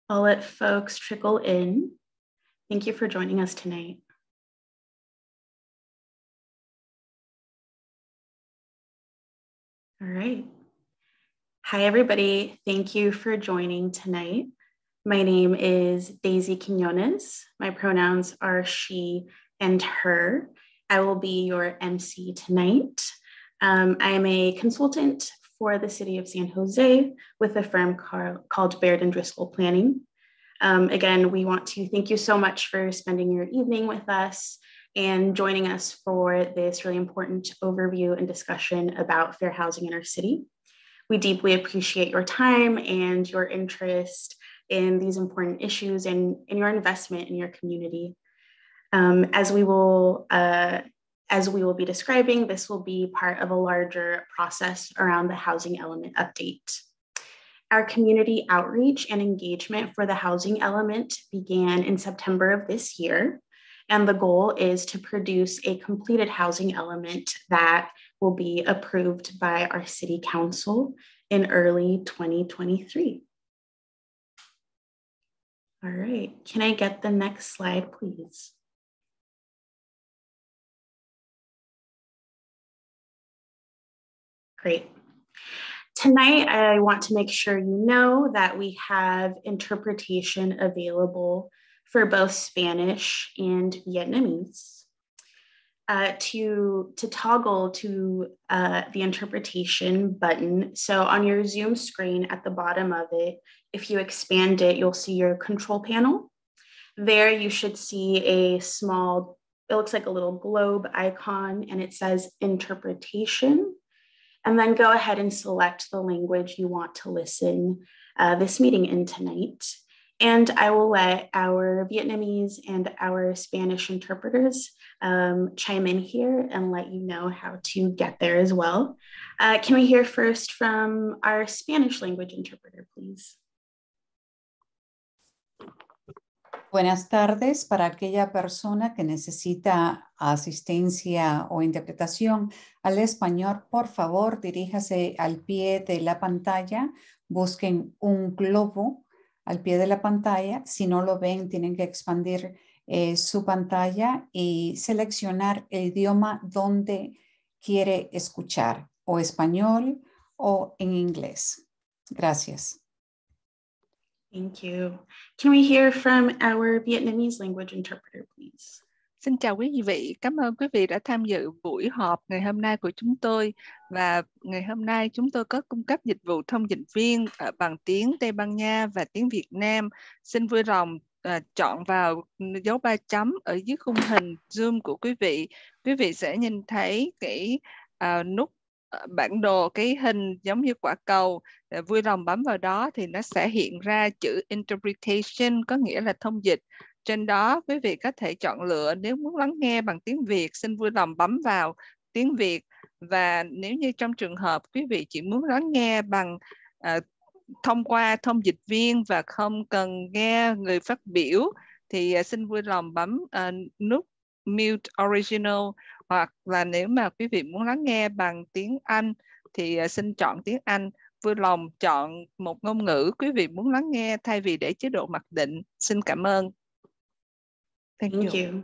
I'll let folks trickle in. Thank you for joining us tonight. All right. Hi, everybody. Thank you for joining tonight. My name is Daisy Quinones. My pronouns are she and her. I will be your MC tonight. I am a consultant for the city of San Jose with a firm called Baird and Driscoll Planning. Again, we want to thank you so much for spending your evening with us and joining us for this really important overview and discussion about fair housing in our city. We deeply appreciate your time and your interest in these important issues and in your investment in your community. As we will be describing, this will be part of a larger process around the housing element update. Our community outreach and engagement for the housing element began in September of this year, and the goal is to produce a completed housing element that will be approved by our city council in early 2023. All right, can I get the next slide, please? Great. Tonight, I want to make sure you know that we have interpretation available for both Spanish and Vietnamese. To toggle to the interpretation button, so on your Zoom screen at the bottom of it, if you expand it, you'll see your control panel. There you should see a small, it looks like a little globe icon, and it says interpretation. And then go ahead and select the language you want to listen this meeting in tonight. And I will let our Vietnamese and our Spanish interpreters chime in here and let you know how to get there as well. Can we hear first from our Spanish language interpreter, please? Buenas tardes. Para aquella persona que necesita asistencia o interpretación al español, por favor, diríjase al pie de la pantalla, busquen un globo al pie de la pantalla. Si no lo ven, tienen que expandir su pantalla y seleccionar el idioma donde quiere escuchar, o español o en inglés. Gracias. Thank you. Can we hear from our Vietnamese language interpreter, please? Xin chào quý vị, cảm ơn quý vị đã tham dự buổi họp ngày hôm nay của chúng tôi. Và ngày hôm nay chúng tôi có cung cấp dịch vụ thông dịch viên bằng tiếng Tây Ban Nha và tiếng Việt Nam. Xin vui lòng chọn vào dấu 3 chấm ở dưới khung hình Zoom của quý vị. Quý vị sẽ nhìn thấy cái nút bản đồ, cái hình giống như quả cầu. Vui lòng bấm vào đó thì nó sẽ hiện ra chữ Interpretation, có nghĩa là thông dịch. Trên đó quý vị có thể chọn lựa, nếu muốn lắng nghe bằng tiếng Việt, xin vui lòng bấm vào tiếng Việt. Và nếu như trong trường hợp quý vị chỉ muốn lắng nghe bằng thông qua thông dịch viên và không cần nghe người phát biểu, thì xin vui lòng bấm nút Mute Original. Hoặc là nếu mà quý vị muốn lắng nghe bằng tiếng Anh thì xin chọn tiếng Anh. Vui lòng chọn một ngôn ngữ quý vị muốn lắng nghe thay vì để chế độ mặc định. Xin cảm ơn. Thank you.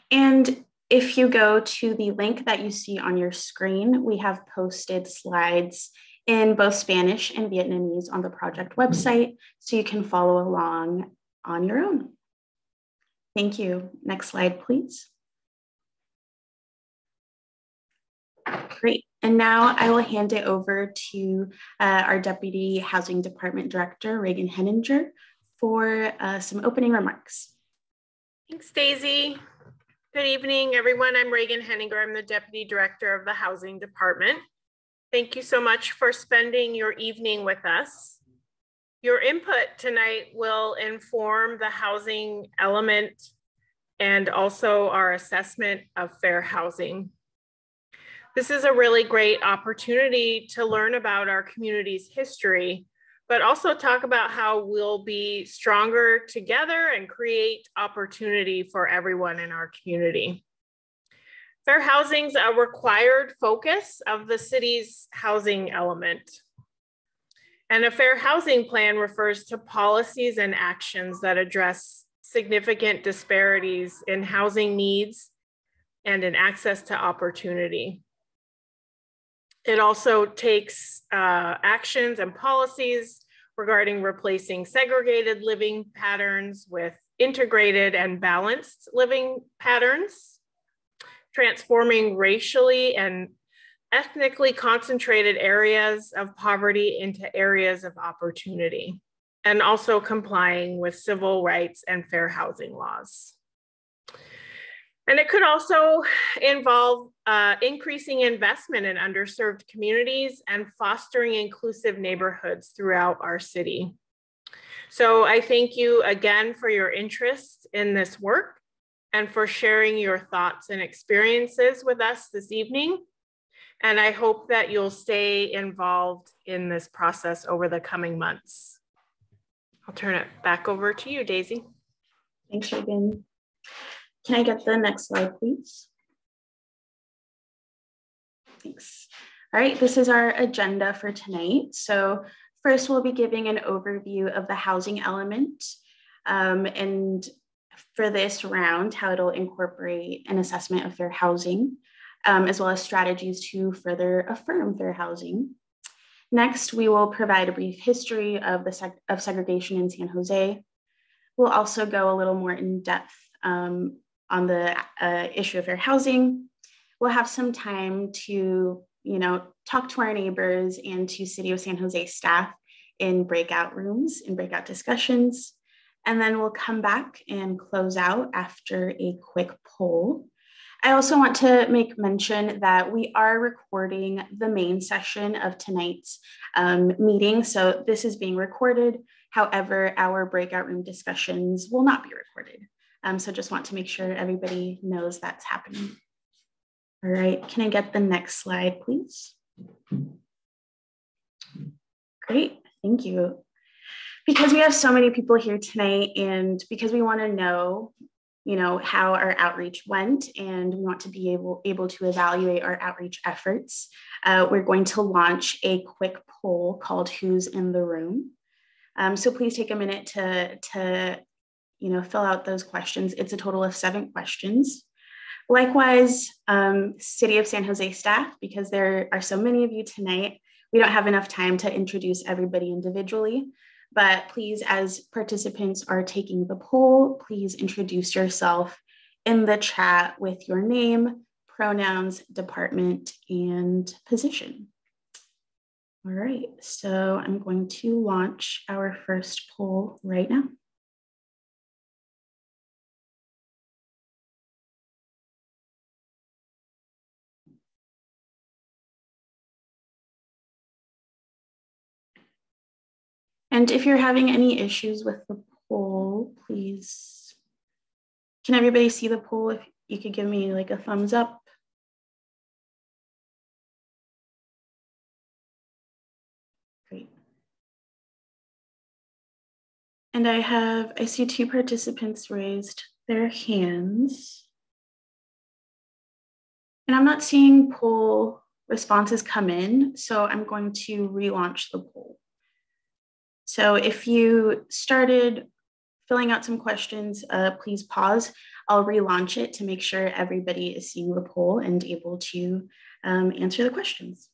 And if you go to the link that you see on your screen, we have posted slides in both Spanish and Vietnamese on the project website, so you can follow along on your own. Thank you. Next slide, please. Great. And now I will hand it over to our Deputy Housing Department Director, Reagan Henninger, for some opening remarks. Thanks, Daisy. Good evening, everyone. I'm Reagan Henninger. I'm the Deputy Director of the Housing Department. Thank you so much for spending your evening with us. Your input tonight will inform the housing element and also our assessment of fair housing. This is a really great opportunity to learn about our community's history, but also talk about how we'll be stronger together and create opportunity for everyone in our community. Fair housing is a required focus of the city's housing element. And a fair housing plan refers to policies and actions that address significant disparities in housing needs and in access to opportunity. It also takes actions and policies regarding replacing segregated living patterns with integrated and balanced living patterns, transforming racially and ethnically concentrated areas of poverty into areas of opportunity, and also complying with civil rights and fair housing laws. And it could also involve increasing investment in underserved communities and fostering inclusive neighborhoods throughout our city. So I thank you again for your interest in this work and for sharing your thoughts and experiences with us this evening. And I hope that you'll stay involved in this process over the coming months. I'll turn it back over to you, Daisy. Thanks, Reagan. Can I get the next slide, please? Thanks. All right, this is our agenda for tonight. So first, we'll be giving an overview of the housing element. And for this round, how it'll incorporate an assessment of fair housing, as well as strategies to further affirm fair housing. Next, we will provide a brief history of segregation in San Jose. We'll also go a little more in depth on the issue of fair housing. We'll have some time to, talk to our neighbors and to City of San Jose staff in breakout rooms, in breakout discussions. And then we'll come back and close out after a quick poll. I also want to make mention that we are recording the main session of tonight's meeting. So this is being recorded. However, our breakout room discussions will not be recorded. So just want to make sure everybody knows that's happening. All right, can I get the next slide, please? Great, thank you. Because we have so many people here tonight and because we want to know, how our outreach went and we want to be able to evaluate our outreach efforts, we're going to launch a quick poll called Who's in the Room? So please take a minute to fill out those questions. It's a total of 7 questions. Likewise, City of San Jose staff, because there are so many of you tonight, we don't have enough time to introduce everybody individually, but please, as participants are taking the poll, please introduce yourself in the chat with your name, pronouns, department, and position. All right, so I'm going to launch our first poll right now. And if you're having any issues with the poll, please, can everybody see the poll? If you could give me like a thumbs up. Great. And I see 2 participants raised their hands. And I'm not seeing poll responses come in, so I'm going to relaunch the poll. So if you started filling out some questions, please pause. I'll relaunch it to make sure everybody is seeing the poll and able to answer the questions.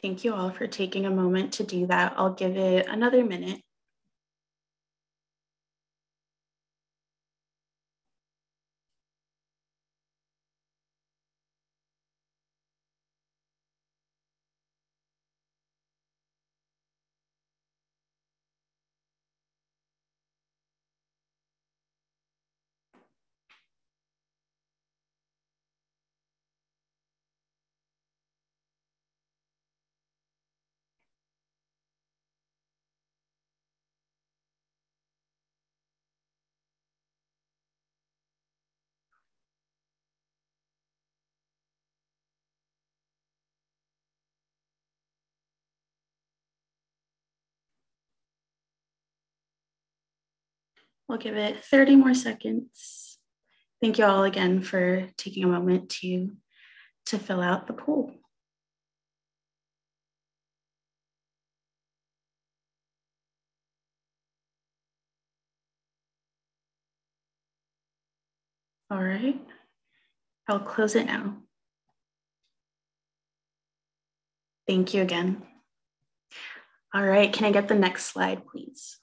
Thank you all for taking a moment to do that. I'll give it another minute. We'll give it 30 more seconds. Thank you all again for taking a moment to fill out the poll. All right, I'll close it now. Thank you again. All right, can I get the next slide, please?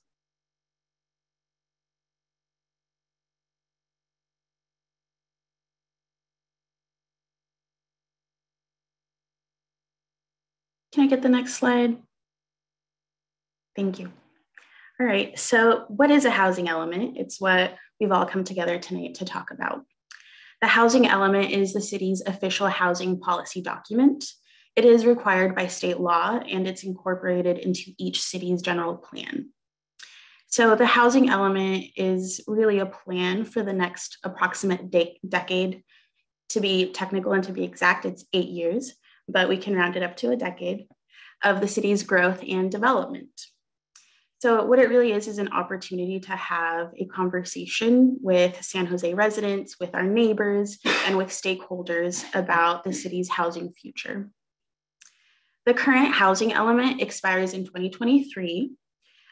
Can I get the next slide? Thank you. All right, so what is a housing element? It's what we've all come together tonight to talk about. The housing element is the city's official housing policy document. It is required by state law and it's incorporated into each city's general plan. So the housing element is really a plan for the next approximate decade. To be technical and to be exact, it's 8 years, but we can round it up to a decade of the city's growth and development. So what it really is an opportunity to have a conversation with San Jose residents, with our neighbors, and with stakeholders about the city's housing future. The current housing element expires in 2023.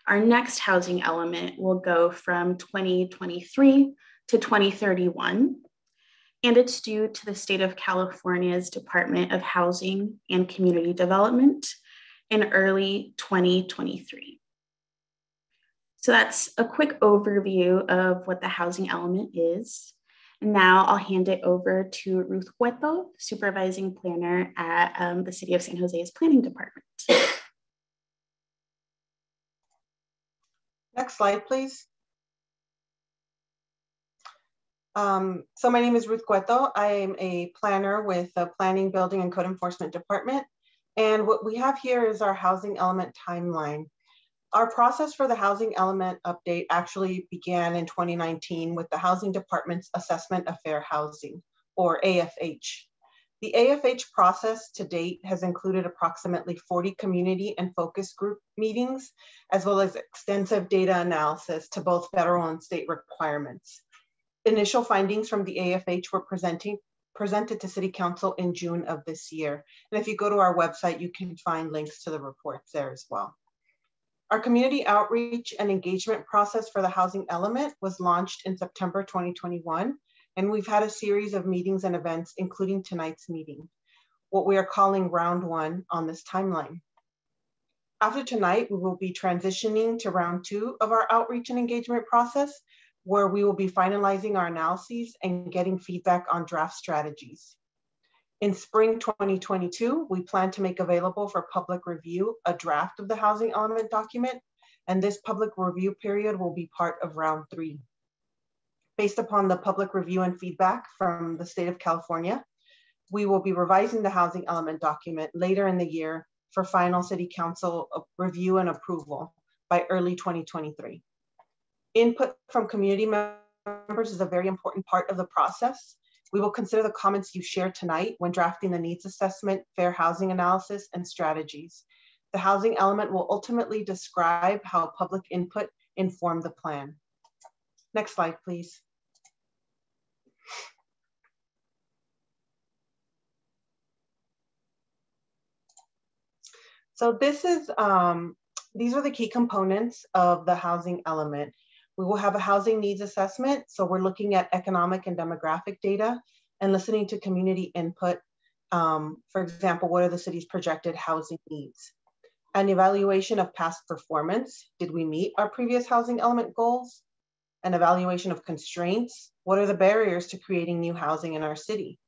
Our next housing element will go from 2023 to 2031, and it's due to the state of California's Department of Housing and Community Development in early 2023. So that's a quick overview of what the housing element is. And now I'll hand it over to Ruth Cueto, Supervising Planner at the City of San Jose's Planning Department. Next slide, please. So my name is Ruth Cueto. I am a planner with the Planning, Building, and Code Enforcement Department. And what we have here is our housing element timeline. Our process for the housing element update actually began in 2019 with the Housing Department's Assessment of Fair Housing, or AFH. The AFH process to date has included approximately 40 community and focus group meetings, as well as extensive data analysis to both federal and state requirements. Initial findings from the AFH were presented to City Council in June of this year. And if you go to our website, you can find links to the reports there as well. Our community outreach and engagement process for the housing element was launched in September 2021, and we've had a series of meetings and events, including tonight's meeting, what we are calling round 1 on this timeline. After tonight, we will be transitioning to round 2 of our outreach and engagement process, where we will be finalizing our analyses and getting feedback on draft strategies. In spring 2022, we plan to make available for public review a draft of the housing element document, and this public review period will be part of round 3. Based upon the public review and feedback from the state of California, we will be revising the housing element document later in the year for final City Council review and approval by early 2023. Input from community members is a very important part of the process. We will consider the comments you share tonight when drafting the needs assessment, fair housing analysis, and strategies. The housing element will ultimately describe how public input informed the plan. Next slide, please. So this is, these are the key components of the housing element. We will have a housing needs assessment. So we're looking at economic and demographic data and listening to community input. For example, what are the city's projected housing needs? An evaluation of past performance. Did we meet our previous housing element goals? An evaluation of constraints. What are the barriers to creating new housing in our city?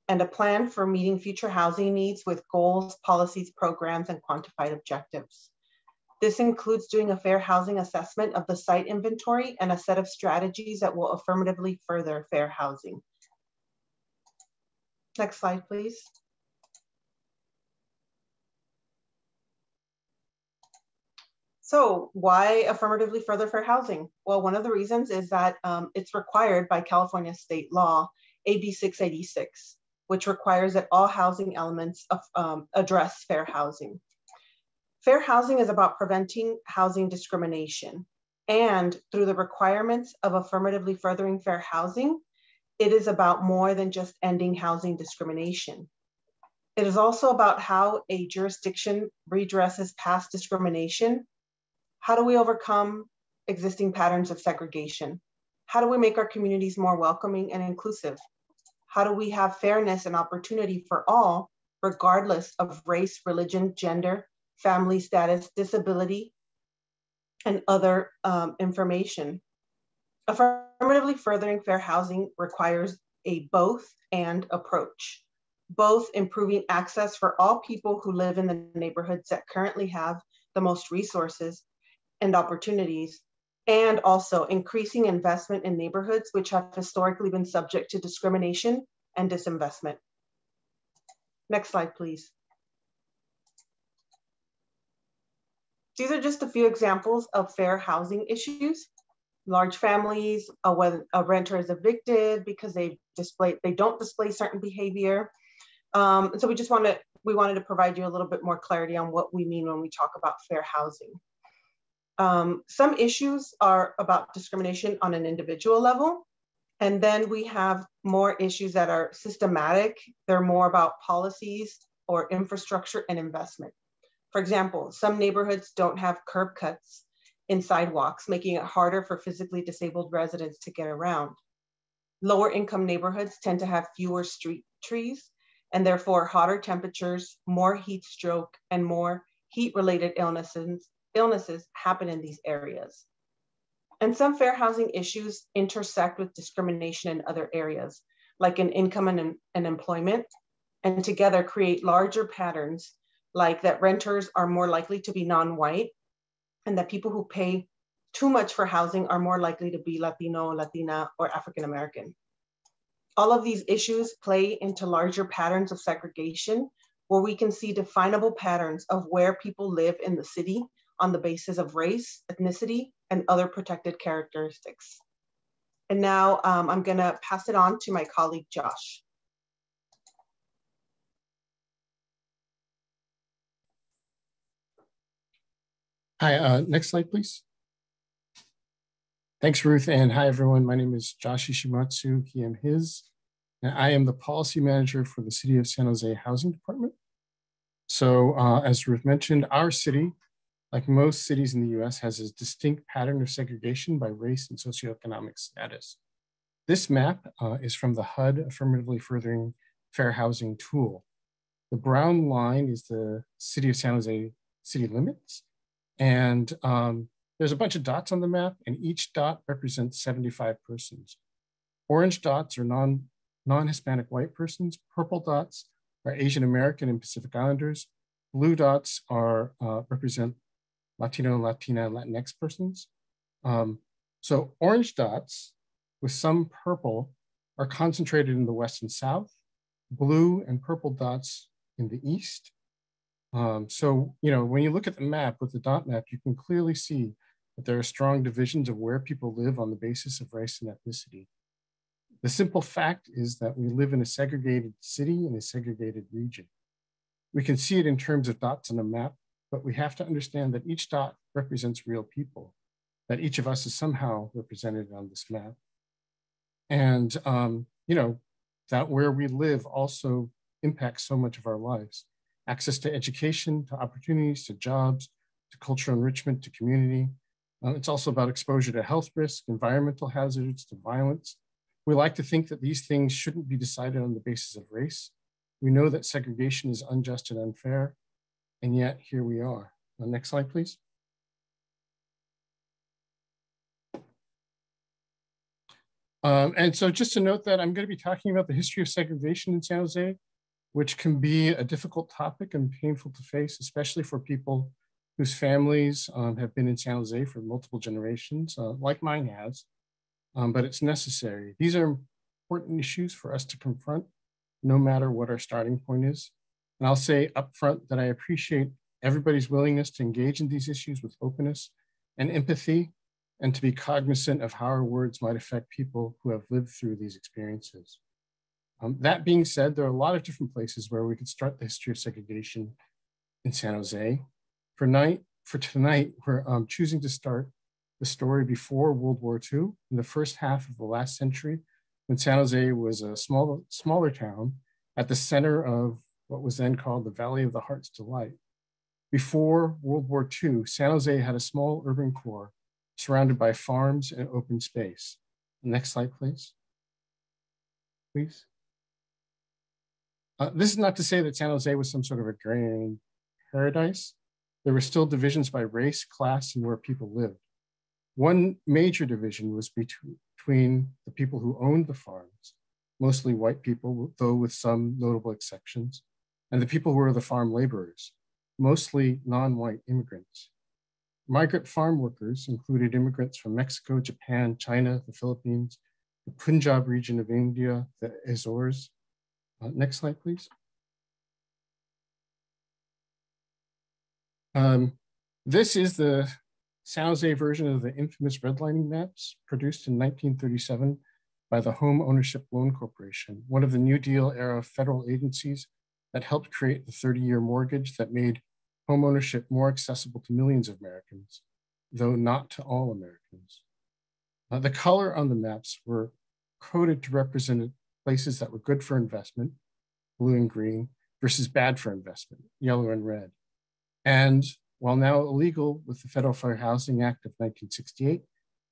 And a plan for meeting future housing needs with goals, policies, programs, and quantified objectives. This includes doing a fair housing assessment of the site inventory and a set of strategies that will affirmatively further fair housing. Next slide, please. So why affirmatively further fair housing? Well, one of the reasons is that it's required by California state law, AB 686, which requires that all housing elements address fair housing. Fair housing is about preventing housing discrimination. And through the requirements of affirmatively furthering fair housing, it is about more than just ending housing discrimination. It is also about how a jurisdiction redresses past discrimination. How do we overcome existing patterns of segregation? How do we make our communities more welcoming and inclusive? How do we have fairness and opportunity for all, regardless of race, religion, gender, family status, disability, and other information? Affirmatively furthering fair housing requires a both and approach, both improving access for all people who live in the neighborhoods that currently have the most resources and opportunities, and also increasing investment in neighborhoods which have historically been subject to discrimination and disinvestment. Next slide, please. These are just a few examples of fair housing issues. Large families, when a renter is evicted because they don't display certain behavior. And so we wanted to provide you a little bit more clarity on what we mean when we talk about fair housing. Some issues are about discrimination on an individual level. And then we have more issues that are systematic. They're more about policies or infrastructure and investment. For example, some neighborhoods don't have curb cuts in sidewalks, making it harder for physically disabled residents to get around. Lower income neighborhoods tend to have fewer street trees, and therefore hotter temperatures, more heat stroke, and more heat-related illnesses happen in these areas. And some fair housing issues intersect with discrimination in other areas, like in income and employment, and together create larger patterns, like that renters are more likely to be non-white, and that people who pay too much for housing are more likely to be Latino, Latina, or African American. All of these issues play into larger patterns of segregation, where we can see definable patterns of where people live in the city on the basis of race, ethnicity, and other protected characteristics. And now I'm gonna pass it on to my colleague, Josh. Hi, next slide, please. Thanks, Ruth, and hi, everyone. My name is Josh Ishimatsu, he, him, his, and I am the policy manager for the City of San Jose Housing Department. So as Ruth mentioned, our city, like most cities in the US, has a distinct pattern of segregation by race and socioeconomic status. This map is from the HUD Affirmatively Furthering Fair Housing tool. The brown line is the City of San Jose city limits. And there's a bunch of dots on the map, and each dot represents 75 persons. Orange dots are non-Hispanic white persons. Purple dots are Asian American and Pacific Islanders. Blue dots are represent Latino, Latina, Latinx persons. So orange dots with some purple are concentrated in the West and South. Blue and purple dots in the East. So, when you look at the map with the dot map, you can clearly see that there are strong divisions of where people live on the basis of race and ethnicity. The simple fact is that we live in a segregated city in a segregated region. We can see it in terms of dots on a map, but we have to understand that each dot represents real people, that each of us is somehow represented on this map. And, that where we live also impacts so much of our lives. Access to education, to opportunities, to jobs, to cultural enrichment, to community. It's also about exposure to health risk, environmental hazards, to violence. We like to think that these things shouldn't be decided on the basis of race. We know that segregation is unjust and unfair, and yet here we are. Next slide, please. And so just to note that I'm going to be talking about the history of segregation in San Jose, which can be a difficult topic and painful to face, especially for people whose families have been in San Jose for multiple generations, like mine has, but it's necessary. These are important issues for us to confront, no matter what our starting point is. And I'll say upfront that I appreciate everybody's willingness to engage in these issues with openness and empathy, and to be cognizant of how our words might affect people who have lived through these experiences. That being said, there are a lot of different places where we could start the history of segregation in San Jose. For tonight, we're choosing to start the story before World War II, in the first half of the last century, when San Jose was a smaller town at the center of what was then called the Valley of the Heart's Delight. Before World War II, San Jose had a small urban core surrounded by farms and open space. Next slide, please. Please. This is not to say that San Jose was some sort of agrarian paradise. There were still divisions by race, class, and where people lived. One major division was between the people who owned the farms, mostly white people, though with some notable exceptions, and the people who were the farm laborers, mostly non-white immigrants. Migrant farm workers included immigrants from Mexico, Japan, China, the Philippines, the Punjab region of India, the Azores. Next slide, please. This is the San Jose version of the infamous redlining maps produced in 1937 by the Home Ownership Loan Corporation, one of the New Deal era federal agencies that helped create the 30-year mortgage that made home ownership more accessible to millions of Americans, though not to all Americans. The color on the maps were coded to represent places that were good for investment, blue and green, versus bad for investment, yellow and red. And while now illegal with the Federal Fair Housing Act of 1968,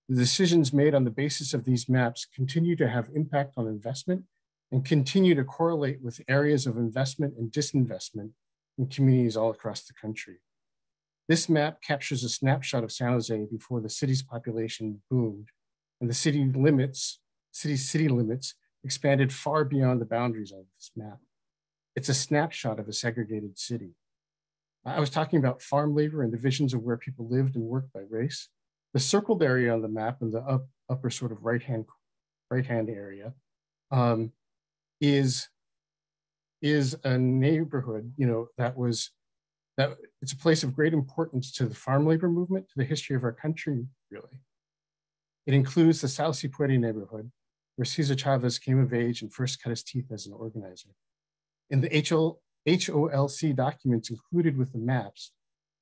the decisions made on the basis of these maps continue to have impact on investment and continue to correlate with areas of investment and disinvestment in communities all across the country. This map captures a snapshot of San Jose before the city's population boomed and the city limits expanded far beyond the boundaries of this map. It's a snapshot of a segregated city. I was talking about farm labor and divisions of where people lived and worked by race. The circled area on the map in the upper sort of right-hand area is a neighborhood, that it's a place of great importance to the farm labor movement, to the history of our country, really. It includes the Sauce Puede neighborhood, where Cesar Chavez came of age and first cut his teeth as an organizer. In the HOLC documents included with the maps,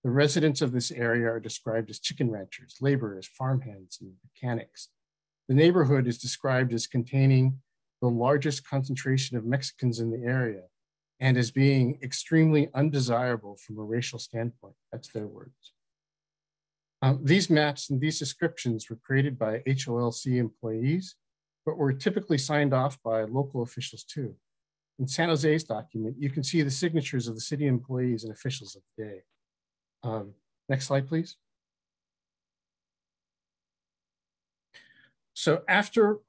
the residents of this area are described as chicken ranchers, laborers, farmhands, and mechanics. The neighborhood is described as containing the largest concentration of Mexicans in the area and as being extremely undesirable from a racial standpoint. That's their words. These maps and these descriptions were created by HOLC employees, but were typically signed off by local officials too. In San Jose's document, you can see the signatures of the city employees and officials of the day. Next slide, please. So after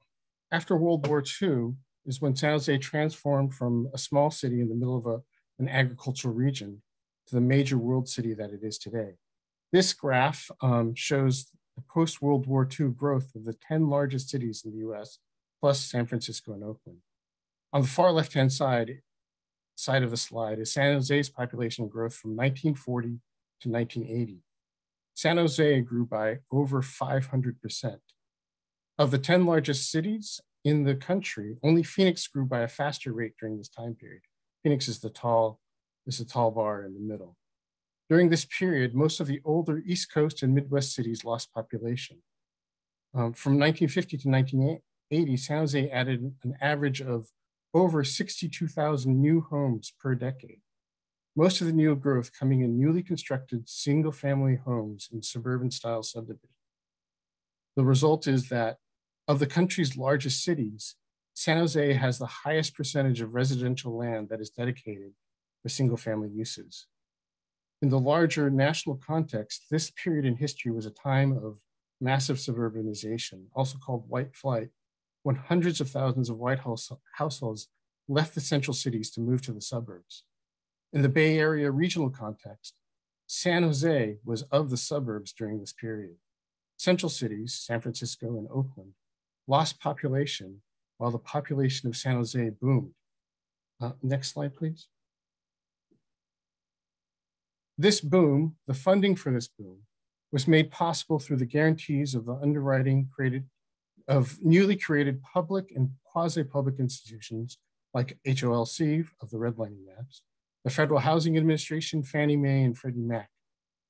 World War II is when San Jose transformed from a small city in the middle of an agricultural region to the major world city that it is today. This graph shows the post-World War II growth of the 10 largest cities in the US, plus San Francisco and Oakland. On the far left-hand side of the slide is San Jose's population growth from 1940 to 1980. San Jose grew by over 500%. Of the 10 largest cities in the country, only Phoenix grew by a faster rate during this time period. Phoenix is the tall bar in the middle. During this period, most of the older East Coast and Midwest cities lost population. From 1950 to 1980, San Jose added an average of over 62,000 new homes per decade. Most of the new growth coming in newly constructed single-family homes in suburban-style subdivisions. The result is that of the country's largest cities, San Jose has the highest percentage of residential land that is dedicated for single-family uses. In the larger national context, this period in history was a time of massive suburbanization, also called white flight, when hundreds of thousands of white households left the central cities to move to the suburbs. In the Bay Area regional context, San Jose was of the suburbs during this period. Central cities, San Francisco and Oakland, lost population while the population of San Jose boomed. Next slide, please. This boom, the funding for this boom, was made possible through the guarantees of the underwriting of newly created public and quasi-public institutions like HOLC of the redlining maps, the Federal Housing Administration, Fannie Mae, and Freddie Mac,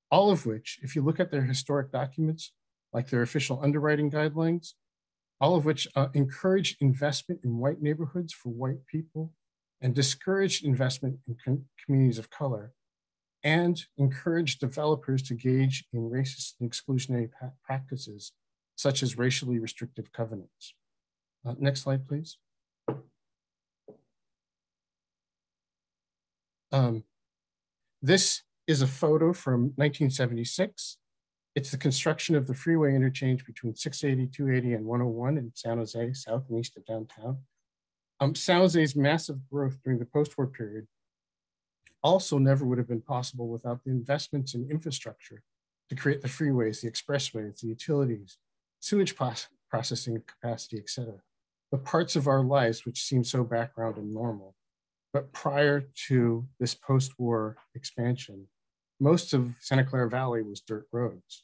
all of which, if you look at their historic documents, like their official underwriting guidelines, all of which encouraged investment in white neighborhoods for white people and discouraged investment in communities of color, and encouraged developers to engage in racist and exclusionary practices, such as racially restrictive covenants. Next slide, please. This is a photo from 1976. It's the construction of the freeway interchange between 680, 280, and 101 in San Jose, south and east of downtown. San Jose's massive growth during the post-war period also never would have been possible without the investments in infrastructure to create the freeways, the expressways, the utilities, sewage processing capacity, et cetera. The parts of our lives which seem so background and normal. But prior to this post-war expansion, most of Santa Clara Valley was dirt roads.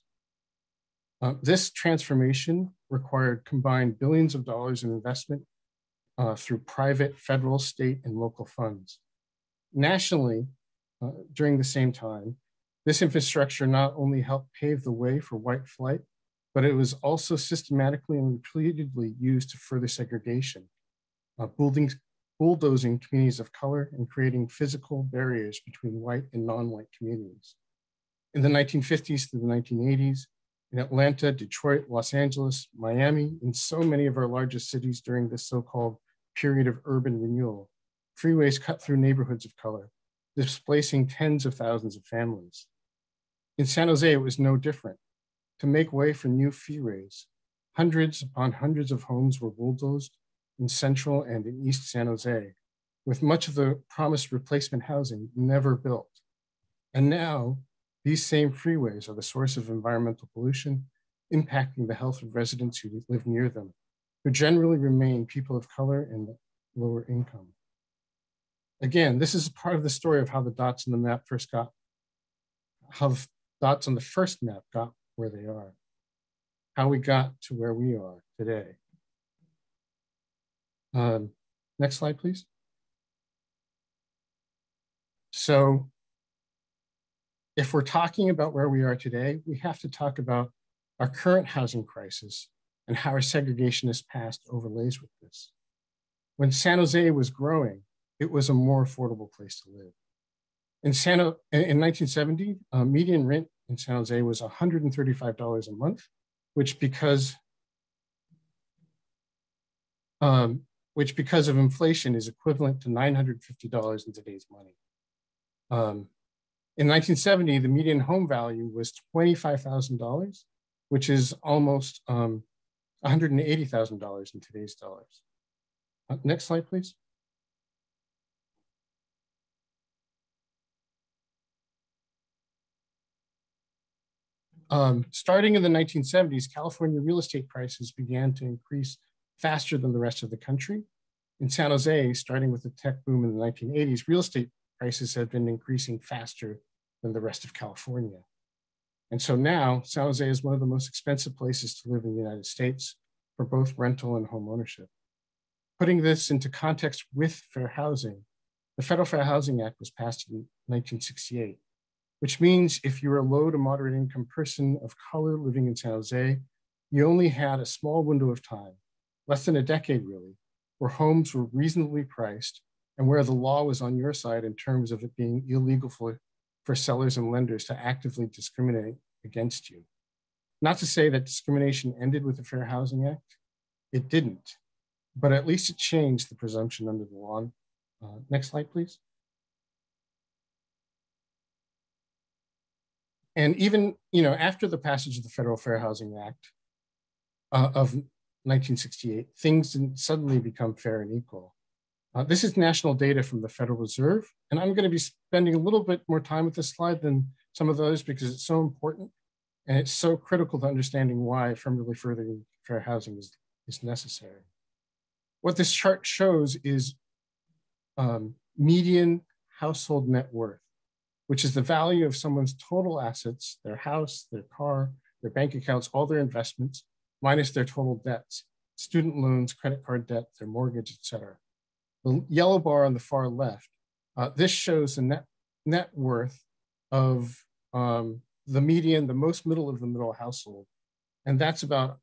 This transformation required combined billions of dollars in investment through private, federal, state, and local funds. Nationally, during the same time, this infrastructure not only helped pave the way for white flight, but it was also systematically and repeatedly used to further segregation, bulldozing communities of color and creating physical barriers between white and non-white communities. In the 1950s through the 1980s, in Atlanta, Detroit, Los Angeles, Miami, and so many of our largest cities during this so-called period of urban renewal, freeways cut through neighborhoods of color, displacing tens of thousands of families. In San Jose, it was no different. To make way for new freeways, hundreds upon hundreds of homes were bulldozed in central and in East San Jose, with much of the promised replacement housing never built. And now, these same freeways are the source of environmental pollution, impacting the health of residents who live near them, who generally remain people of color and lower income. Again, this is part of the story of how the dots on the map first got, how the dots on the first map got where they are, how we got to where we are today. Next slide, please. So if we're talking about where we are today, we have to talk about our current housing crisis and how our segregationist past overlays with this. When San Jose was growing, it was a more affordable place to live. In 1970, median rent in San Jose was $135 a month, which because of inflation is equivalent to $950 in today's money. In 1970, the median home value was $25,000, which is almost $180,000 in today's dollars. Next slide, please. Starting in the 1970s, California real estate prices began to increase faster than the rest of the country. In San Jose, starting with the tech boom in the 1980s, real estate prices have been increasing faster than the rest of California. And so now, San Jose is one of the most expensive places to live in the United States for both rental and home ownership. Putting this into context with fair housing, the Federal Fair Housing Act was passed in 1968, which means if you're a low to moderate income person of color living in San Jose, you only had a small window of time, less than a decade really, where homes were reasonably priced and where the law was on your side in terms of it being illegal for sellers and lenders to actively discriminate against you. Not to say that discrimination ended with the Fair Housing Act, it didn't, but at least it changed the presumption under the law. Next slide, please. And even, after the passage of the Federal Fair Housing Act of 1968, things didn't suddenly become fair and equal. This is national data from the Federal Reserve, and I'm going to be spending a little bit more time with this slide than some of those because it's so important and it's so critical to understanding why affirmatively furthering fair housing is necessary. What this chart shows is median household net worth, which is the value of someone's total assets, their house, their car, their bank accounts, all their investments, minus their total debts, student loans, credit card debt, their mortgage, et cetera. The yellow bar on the far left, this shows the net worth of the median, the most middle of the middle household. and that's about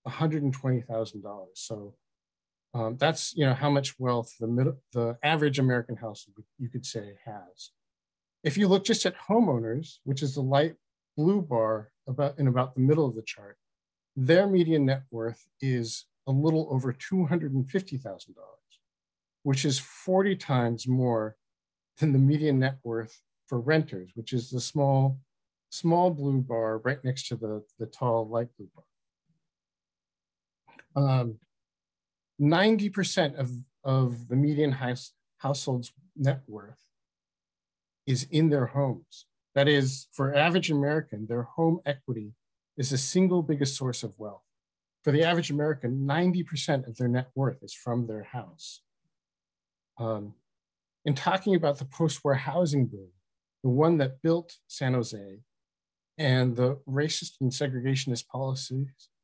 $120,000. So that's how much wealth the average American household, you could say, has. If you look just at homeowners, which is the light blue bar in about the middle of the chart, their median net worth is a little over $250,000, which is 40 times more than the median net worth for renters, which is the small blue bar right next to the tall light blue bar. 90% of the median household's net worth is in their homes. That is, for average American, their home equity is the single biggest source of wealth. For the average American, 90% of their net worth is from their house. In talking about the post-war housing boom, the one that built San Jose, and the racist and segregationist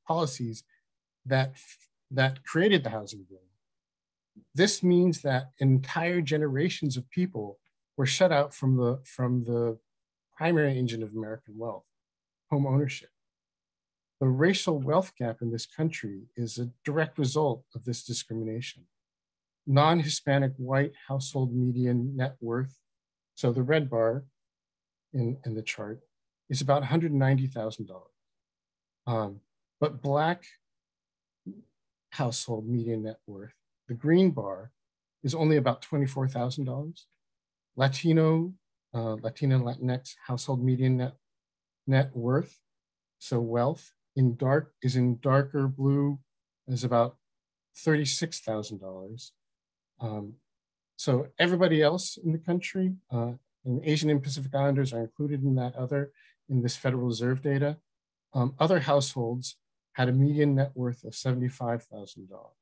policies that created the housing boom, this means that entire generations of people were shut out from the primary engine of American wealth, home ownership. The racial wealth gap in this country is a direct result of this discrimination. Non-Hispanic white household median net worth, so the red bar in the chart, is about $190,000. But Black household median net worth, the green bar, is only about $24,000. Latina Latinx household median net worth, so wealth, is in darker blue, is about $36,000. So everybody else in the country, and Asian and Pacific Islanders are included in this Federal Reserve data. Other households had a median net worth of $75,000.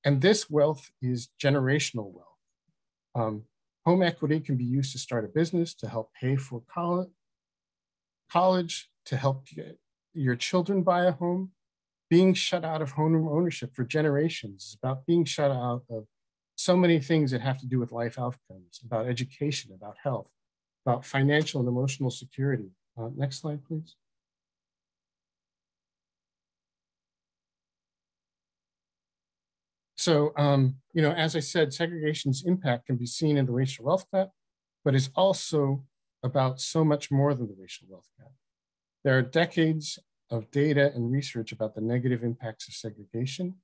And this wealth is generational wealth. Home equity can be used to start a business, to help pay for college, to help your children buy a home. Being shut out of home ownership for generations is about being shut out of so many things that have to do with life outcomes, about education, about health, about financial and emotional security. Next slide, please. So, as I said, segregation's impact can be seen in the racial wealth gap, but it's also about so much more than the racial wealth gap. There are decades of data and research about the negative impacts of segregation.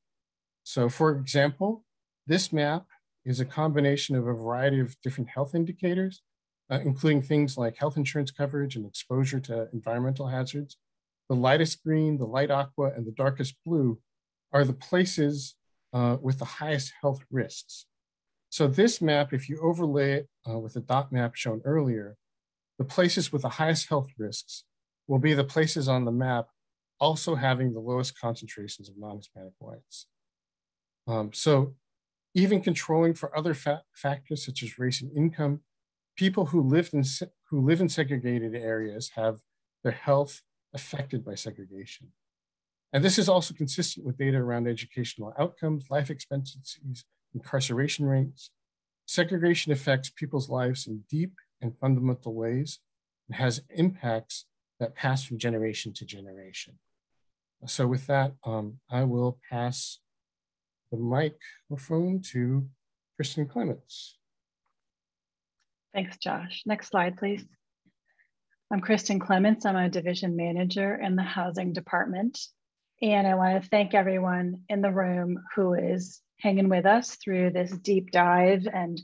So, for example, this map is a combination of a variety of different health indicators, including things like health insurance coverage and exposure to environmental hazards. The lightest green, the light aqua, and the darkest blue are the places with the highest health risks. So this map, if you overlay it with the dot map shown earlier, the places with the highest health risks will be the places on the map also having the lowest concentrations of non-Hispanic whites. So even controlling for other factors such as race and income, people who live in segregated areas have their health affected by segregation. And this is also consistent with data around educational outcomes, life expectancies, incarceration rates. Segregation affects people's lives in deep and fundamental ways and has impacts that pass from generation to generation. So with that, I will pass the microphone to Kristen Clements. Thanks, Josh. Next slide, please. I'm Kristen Clements. I'm a division manager in the housing department. And I want to thank everyone in the room who is hanging with us through this deep dive and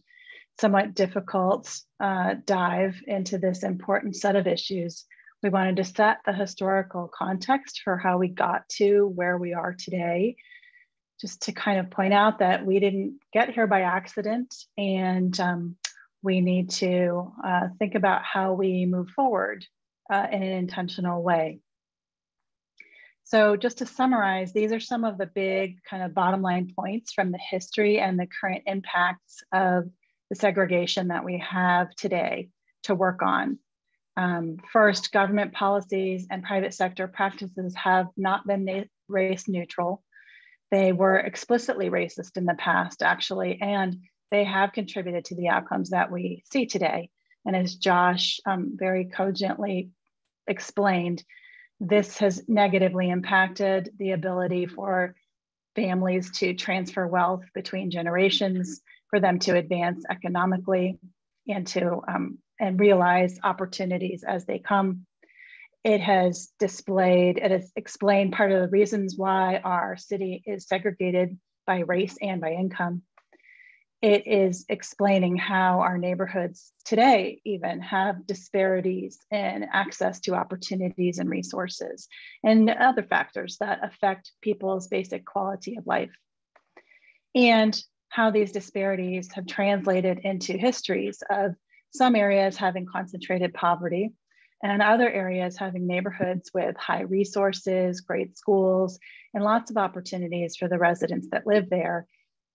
somewhat difficult dive into this important set of issues. We wanted to set the historical context for how we got to where we are today, just to kind of point out that we didn't get here by accident, and we need to think about how we move forward in an intentional way. So just to summarize, these are some of the big kind of bottom line points from the history and the current impacts of the segregation that we have today to work on. First, government policies and private sector practices have not been race neutral. They were explicitly racist in the past, actually, and they have contributed to the outcomes that we see today. And as Josh very cogently explained, This has negatively impacted the ability for families to transfer wealth between generations, for them to advance economically and to and realize opportunities as they come. It has explained part of the reasons why our city is segregated by race and by income. It is explaining how our neighborhoods today even have disparities in access to opportunities and resources and other factors that affect people's basic quality of life. And how these disparities have translated into histories of some areas having concentrated poverty and other areas having neighborhoods with high resources, great schools, and lots of opportunities for the residents that live there.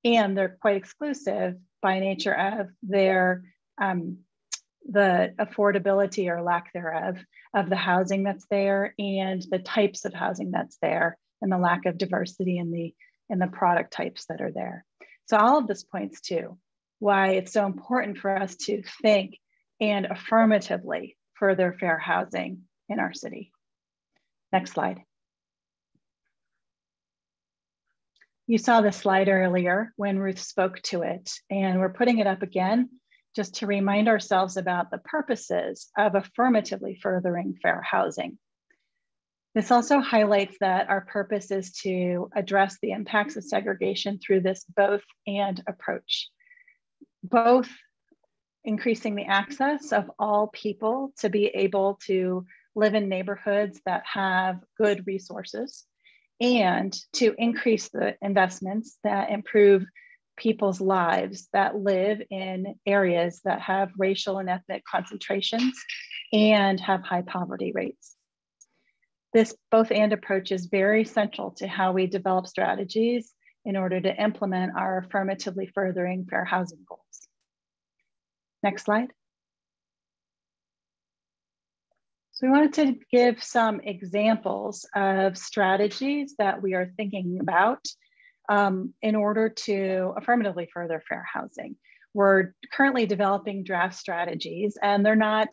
And they're quite exclusive by nature of their the affordability or lack thereof of the housing that's there and the types of housing that's there and the lack of diversity in the product types that are there. So all of this points to why it's so important for us to think and affirmatively further fair housing in our city. Next slide. You saw this slide earlier when Ruth spoke to it, and we're putting it up again just to remind ourselves about the purposes of affirmatively furthering fair housing. This also highlights that our purpose is to address the impacts of segregation through this both and approach. Both increasing the access of all people to be able to live in neighborhoods that have good resources, and to increase the investments that improve people's lives that live in areas that have racial and ethnic concentrations and have high poverty rates. This both and approach is very central to how we develop strategies in order to implement our affirmatively furthering fair housing goals. Next slide. So we wanted to give some examples of strategies that we are thinking about in order to affirmatively further fair housing. We're currently developing draft strategies, and they're not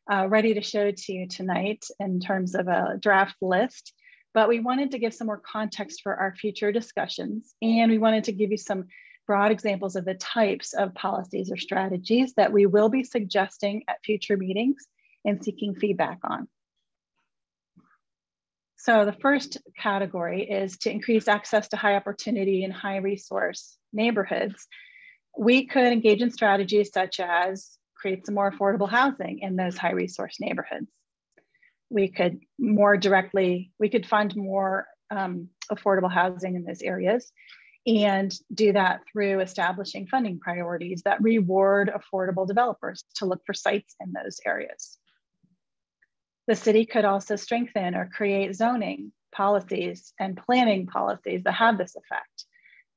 ready to show to you tonight in terms of a draft list, but we wanted to give some more context for our future discussions. And we wanted to give you some broad examples of the types of policies or strategies that we will be suggesting at future meetings and seeking feedback on. So the first category is to increase access to high opportunity and high resource neighborhoods. We could engage in strategies such as create some more affordable housing in those high resource neighborhoods. We could fund more affordable housing in those areas and do that through establishing funding priorities that reward affordable developers to look for sites in those areas. The city could also strengthen or create zoning policies and planning policies that have this effect.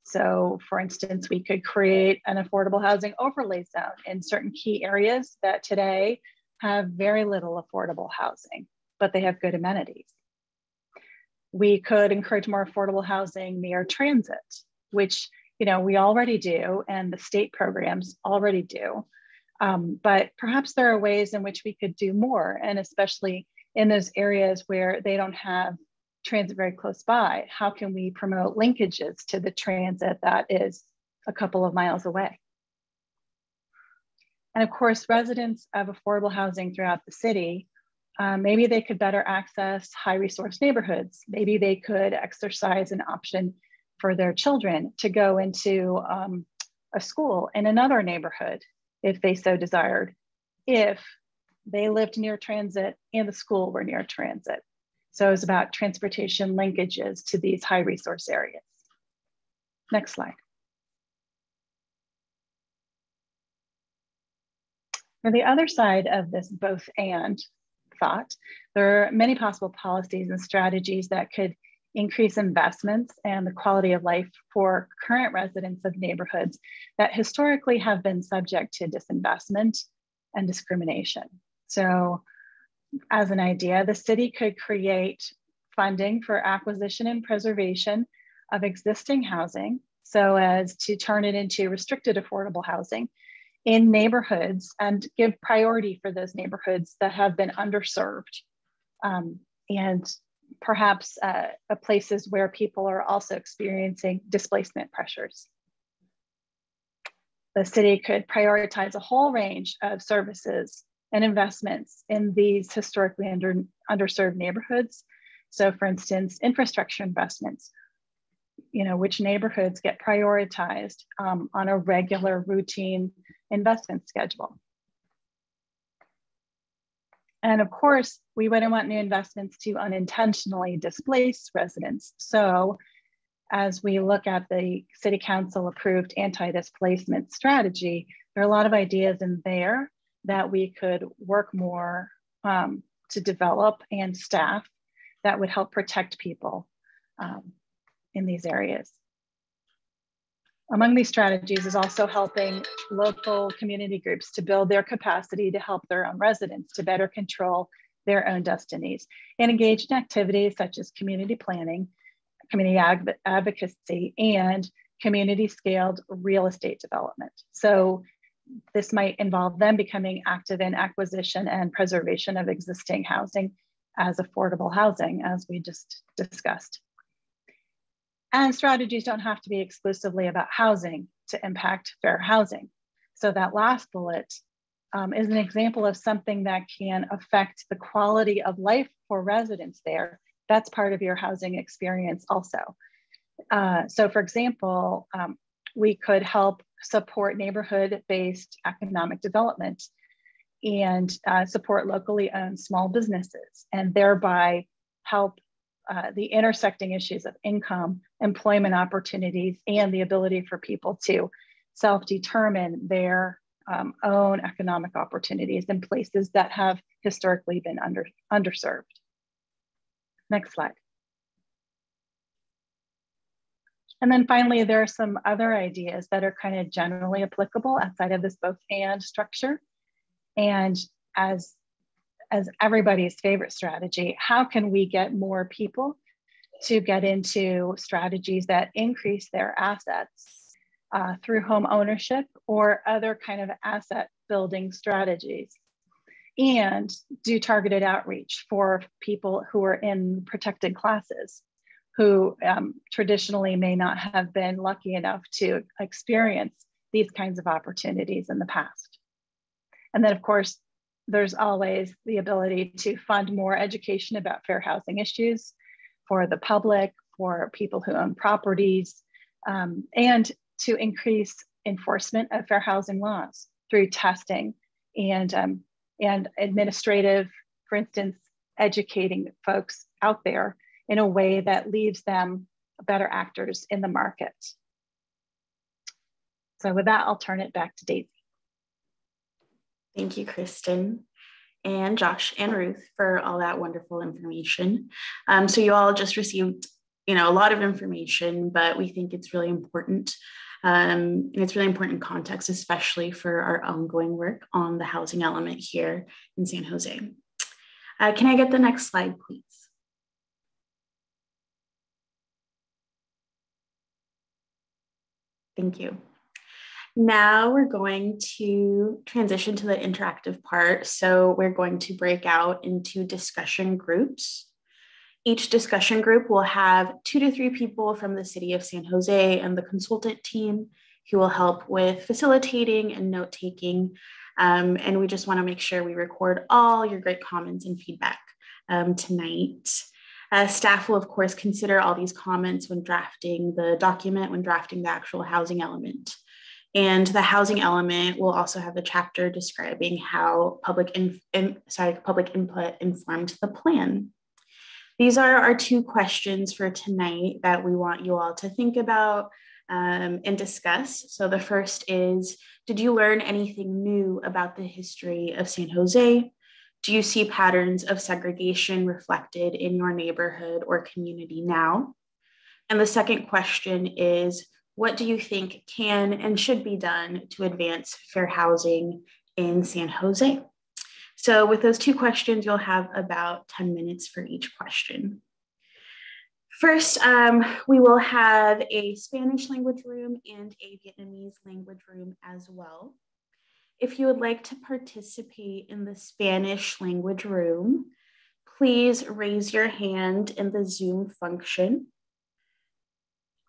So for instance, we could create an affordable housing overlay zone in certain key areas that today have very little affordable housing, but they have good amenities. We could encourage more affordable housing near transit, which we already do, and the state programs already do. But perhaps there are ways in which we could do more, and especially in those areas where they don't have transit very close by, how can we promote linkages to the transit that is a couple of miles away? And of course, residents of affordable housing throughout the city, maybe they could better access high resource neighborhoods. Maybe they could exercise an option for their children to go into a school in another neighborhood if they so desired, if they lived near transit and the school were near transit. So it's about transportation linkages to these high resource areas. Next slide. For the other side of this both and thought, there are many possible policies and strategies that could increase investments and the quality of life for current residents of neighborhoods that historically have been subject to disinvestment and discrimination. So as an idea, the city could create funding for acquisition and preservation of existing housing so as to turn it into restricted affordable housing in neighborhoods and give priority for those neighborhoods that have been underserved and perhaps places where people are also experiencing displacement pressures. The city could prioritize a whole range of services and investments in these historically underserved neighborhoods. So for instance, infrastructure investments, which neighborhoods get prioritized on a regular routine investment schedule. And of course, we wouldn't want new investments to unintentionally displace residents. So as we look at the City Council approved anti-displacement strategy, there are a lot of ideas in there that we could work more to develop and staff that would help protect people in these areas. Among these strategies is also helping local community groups to build their capacity to help their own residents to better control their own destinies and engage in activities such as community planning, community advocacy, and community scaled real estate development. So this might involve them becoming active in acquisition and preservation of existing housing as affordable housing, as we just discussed. And strategies don't have to be exclusively about housing to impact fair housing. So that last bullet is an example of something that can affect the quality of life for residents there. That's part of your housing experience also. So for example, we could help support neighborhood-based economic development and support locally owned small businesses, and thereby help the intersecting issues of income, employment opportunities, and the ability for people to self-determine their own economic opportunities in places that have historically been underserved. Next slide. And then finally, there are some other ideas that are kind of generally applicable outside of this both and structure. And as everybody's favorite strategy, how can we get more people to get into strategies that increase their assets through home ownership or other kind of asset building strategies, and do targeted outreach for people who are in protected classes, who traditionally may not have been lucky enough to experience these kinds of opportunities in the past. And then of course, there's always the ability to fund more education about fair housing issues for the public, for people who own properties, and to increase enforcement of fair housing laws through testing and administrative, for instance, educating folks out there in a way that leaves them better actors in the market. So with that, I'll turn it back to Daisy. Thank you, Kristen, and Josh and Ruth for all that wonderful information. So you all just received, a lot of information, but we think it's really important. And it's really important context, especially for our ongoing work on the housing element here in San Jose. Can I get the next slide, please? Thank you. Now we're going to transition to the interactive part. So we're going to break out into discussion groups. Each discussion group will have 2 to 3 people from the city of San Jose and the consultant team who will help with facilitating and note-taking. And we just want to make sure we record all your great comments and feedback tonight. Staff will, of course, consider all these comments when drafting the document, when drafting the actual housing element. And the housing element will also have a chapter describing how public input informed the plan. These are our 2 questions for tonight that we want you all to think about and discuss. So the first is, did you learn anything new about the history of San Jose? Do you see patterns of segregation reflected in your neighborhood or community now? And the second question is, what do you think can and should be done to advance fair housing in San Jose? So with those 2 questions, you'll have about 10 minutes for each question. First, we will have a Spanish language room and a Vietnamese language room as well. If you would like to participate in the Spanish language room, please raise your hand in the Zoom function.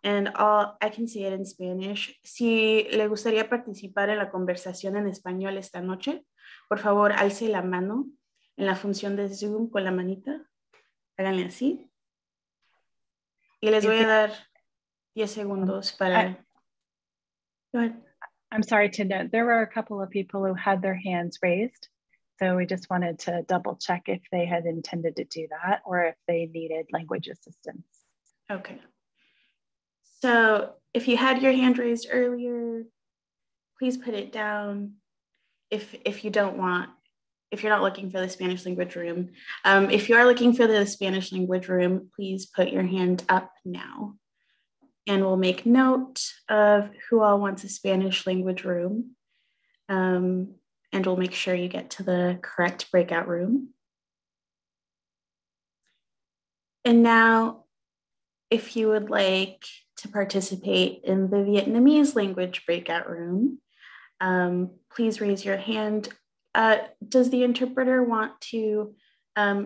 And I can say it in Spanish. Si le gustaría participar en la conversación en español esta noche, por favor, alce la mano en la función de Zoom con la manita. Háganle así. Y les voy a dar 10 segundos para... Go ahead. I'm sorry to note, there were a couple of people who had their hands raised. So we just wanted to double check if they had intended to do that or if they needed language assistance. Okay. So if you had your hand raised earlier, please put it down. If you don't want, if you're not looking for the Spanish language room, if you are looking for the Spanish language room, please put your hand up now. And we'll make note of who all wants a Spanish language room. And we'll make sure you get to the correct breakout room. And now, if you would like to participate in the Vietnamese language breakout room, please raise your hand. Does the interpreter want to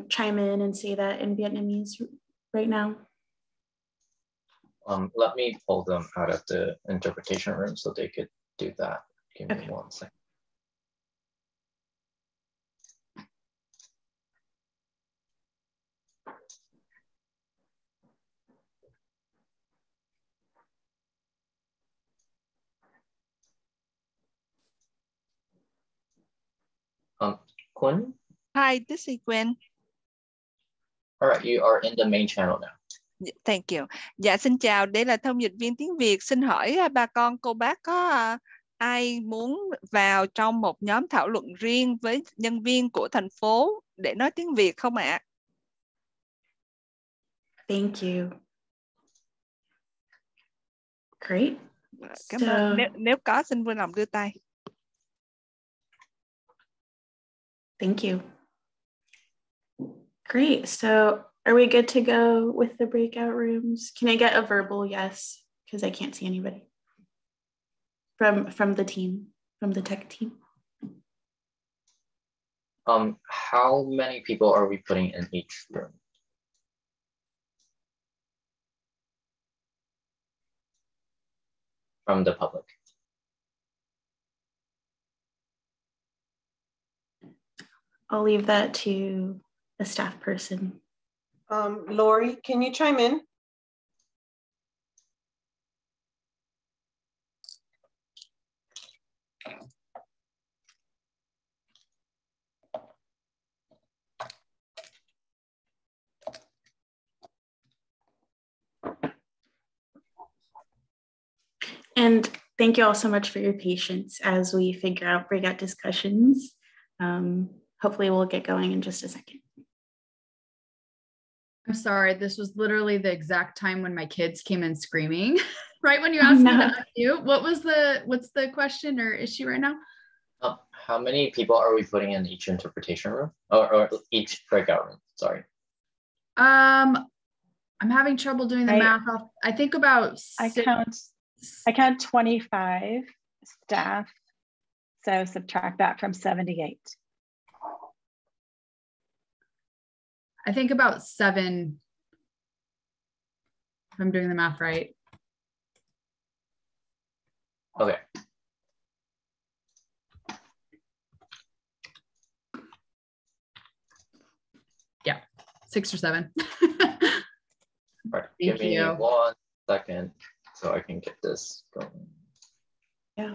chime in and say that in Vietnamese right now? Let me pull them out of the interpretation room so they could do that. Give me 1 second. Quinn? Hi, this is Gwen. All right, you are in the main channel now. Thank you. Dạ xin chào, đây là thông dịch viên tiếng Việt. Xin hỏi bà con cô bác có ai muốn vào trong một nhóm thảo luận riêng với nhân viên của thành phố để nói tiếng Việt không ạ? Thank you. Great. Cảm ơn. Nếu có xin vui lòng đưa tay. Thank you. Great. So are we good to go with the breakout rooms? Can I get a verbal yes? Because I can't see anybody from the team, from the tech team. How many people are we putting in each room? From the public. I'll leave that to a staff person. Lori, can you chime in? And thank you all so much for your patience as we figure out breakout discussions. Hopefully we'll get going in just a second. I'm sorry, this was literally the exact time when my kids came in screaming. Right when you asked me to unmute. What's the question or issue right now? How many people are we putting in each interpretation room or each breakout room? Sorry. I'm having trouble doing the math. I think about I count 25 staff. So subtract that from 78. I think about 7, if I'm doing the math right. Okay. Yeah, 6 or 7. All right, give me 1 second so I can get this going. Yeah.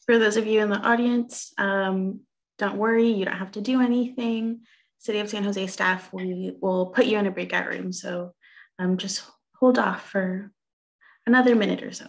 For those of you in the audience, don't worry, you don't have to do anything. City of San Jose staff, we will put you in a breakout room. So just hold off for another minute or so.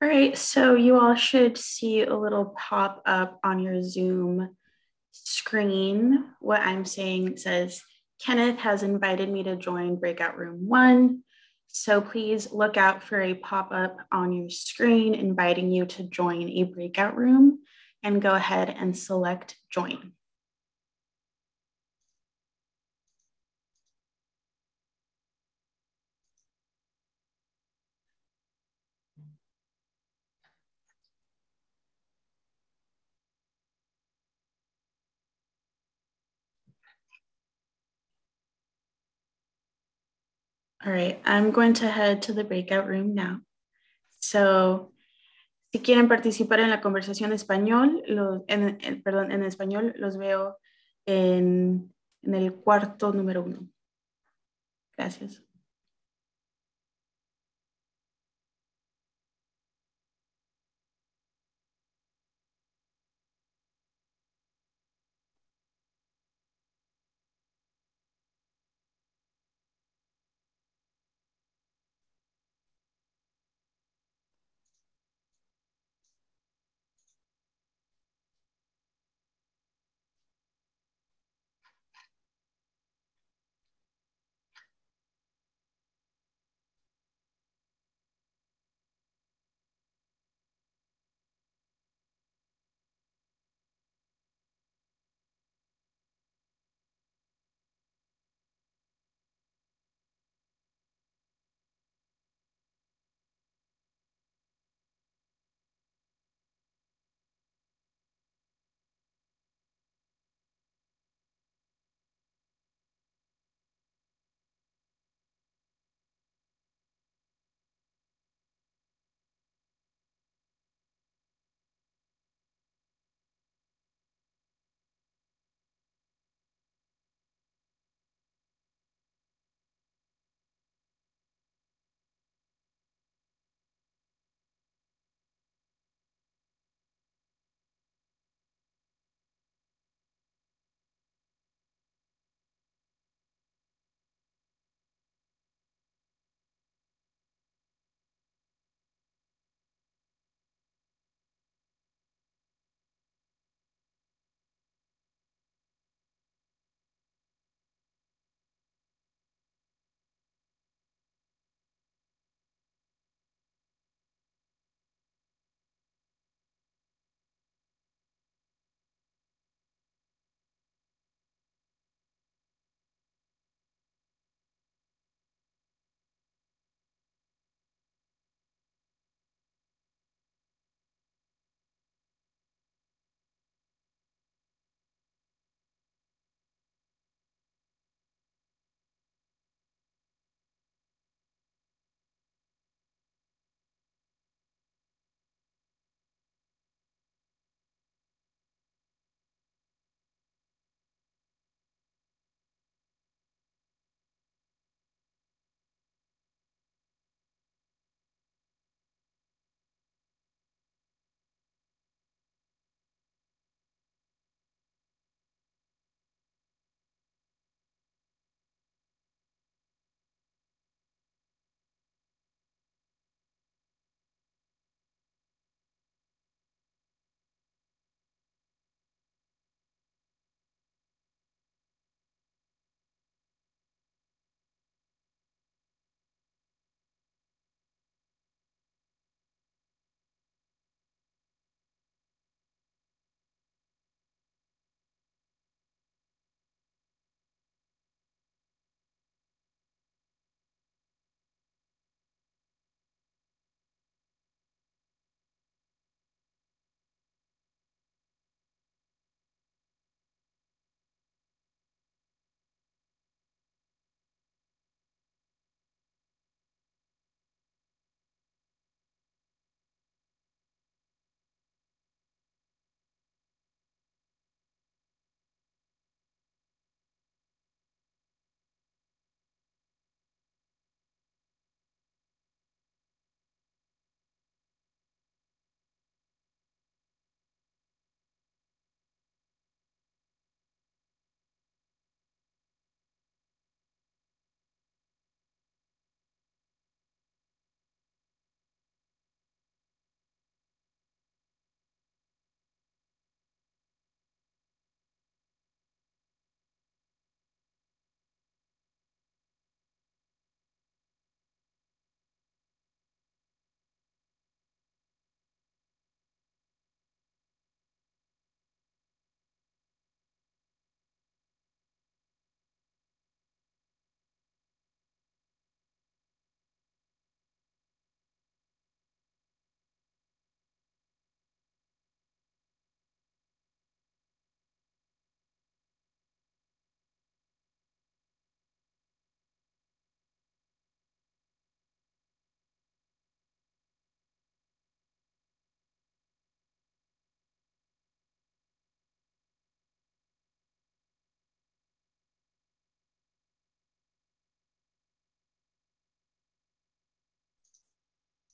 All right, so you all should see a little pop up on your Zoom screen. What I'm saying says, Kenneth has invited me to join Breakout Room 1. So please look out for a pop up on your screen inviting you to join a breakout room, and go ahead and select join. All right, I'm going to head to the breakout room now. So, si quieren participar en la conversación español, en español, los veo en el cuarto número 1. Gracias.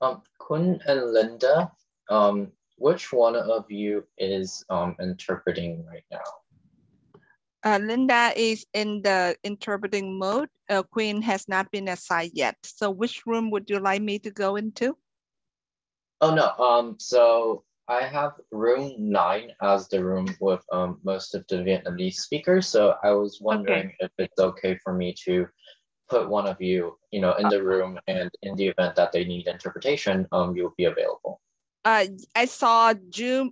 Kun and Linda, which one of you is interpreting right now? Linda is in the interpreting mode. Queen has not been assigned yet. So which room would you like me to go into? Oh no, so I have room 9 as the room with most of the Vietnamese speakers. So I was wondering if it's okay for me to put one of you, in the room, and in the event that they need interpretation, you'll be available. I saw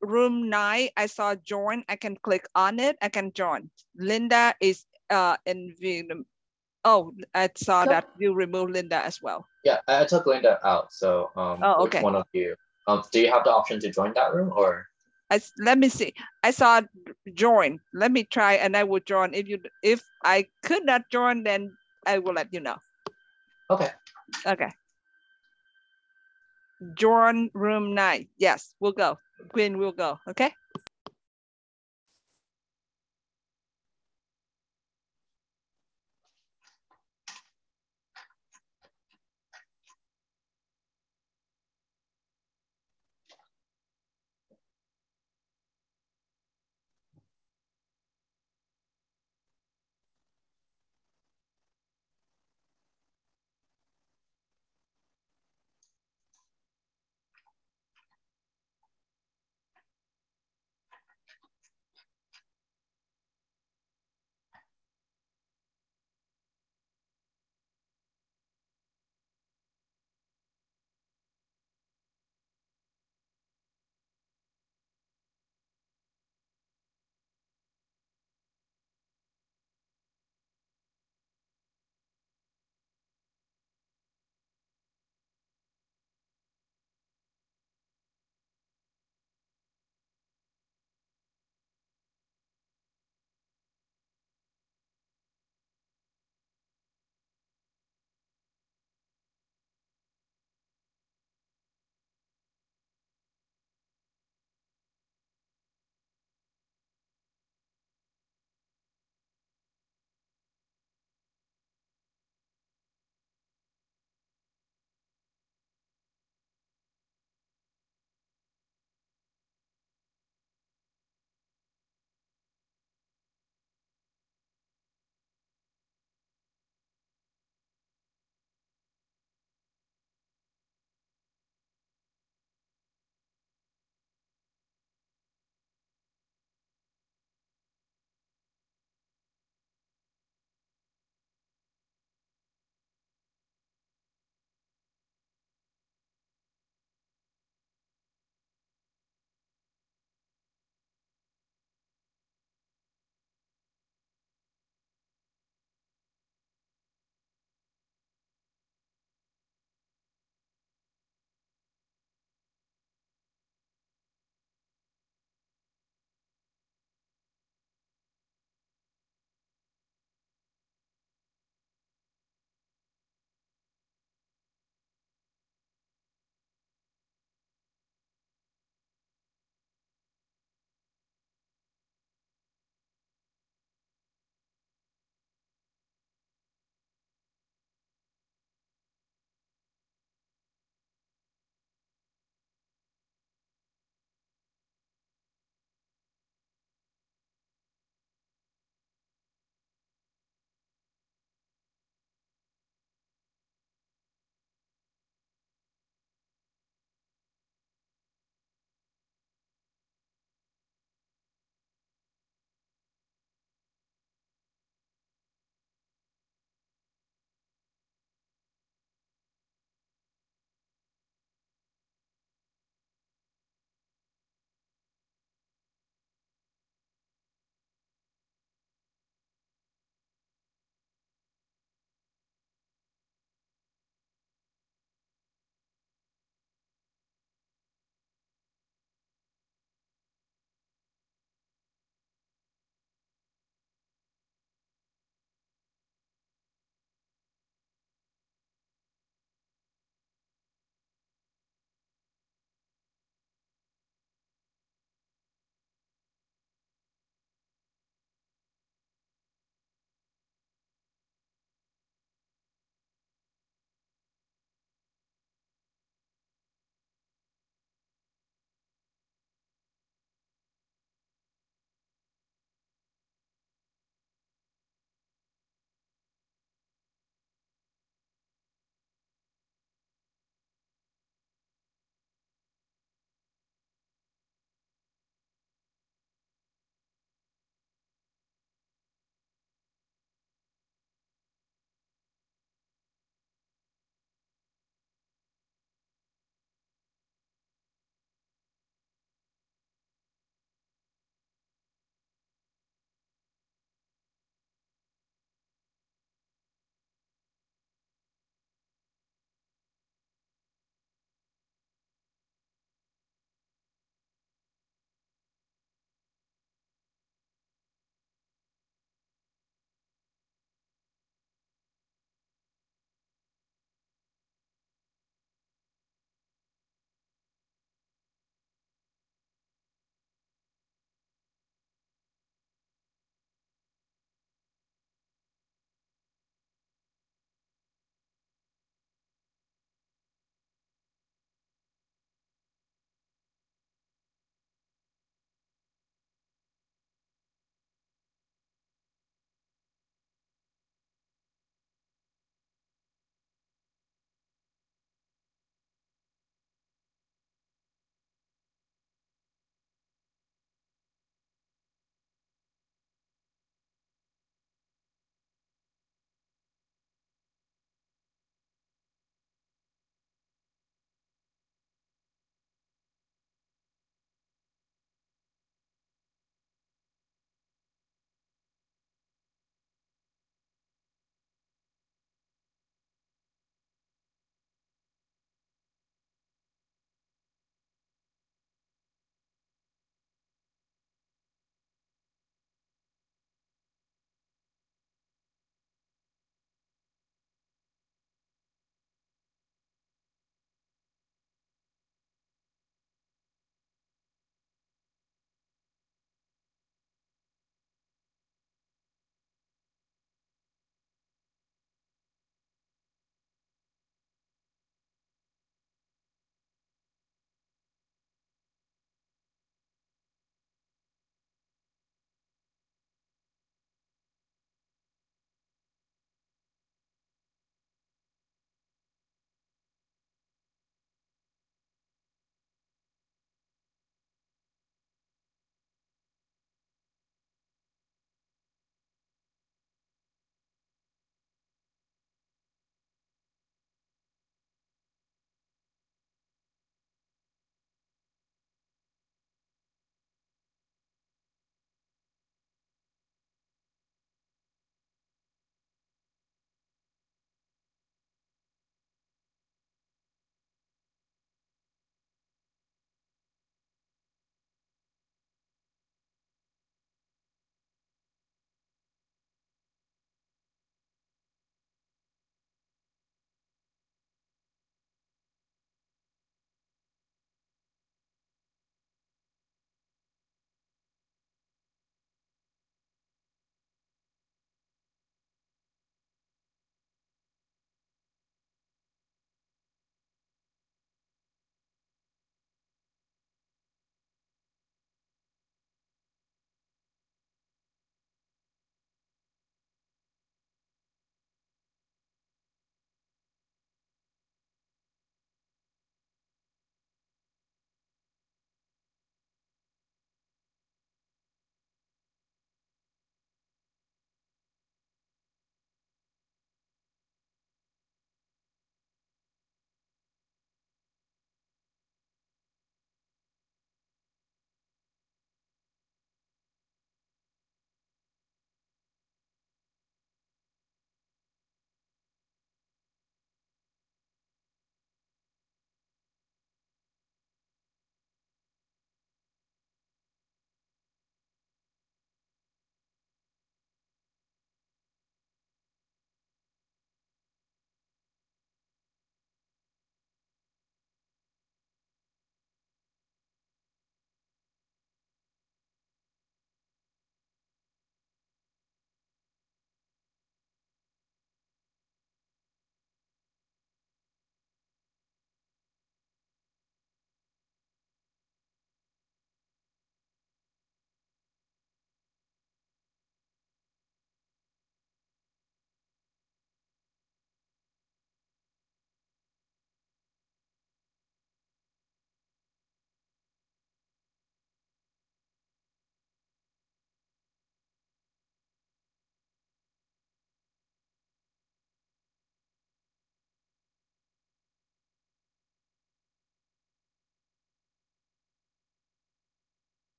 room 9. I saw join. I can click on it. I can join. Linda is in Vietnam. Oh, I saw that you removed Linda as well. Yeah, I took Linda out. So which one of you? Do you have the option to join that room, or? Let me see. I saw join. Let me try, and I will join. If I could not join, then I will let you know. Okay. Okay. Join room 9. Yes, we'll go. Queen will go. Okay.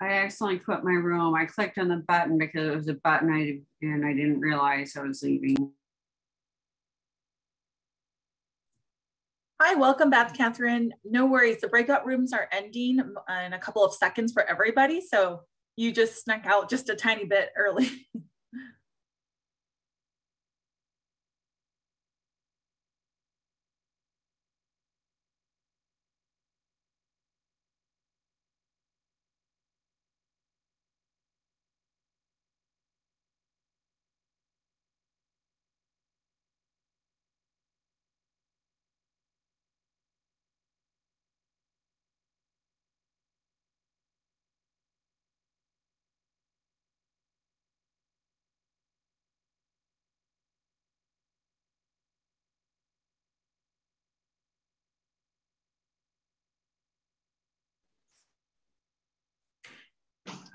I accidentally quit my room. I clicked on the button because it was a button and I didn't realize I was leaving. Hi, welcome back, Catherine. No worries. The breakout rooms are ending in a couple of seconds for everybody. So you just snuck out just a tiny bit early.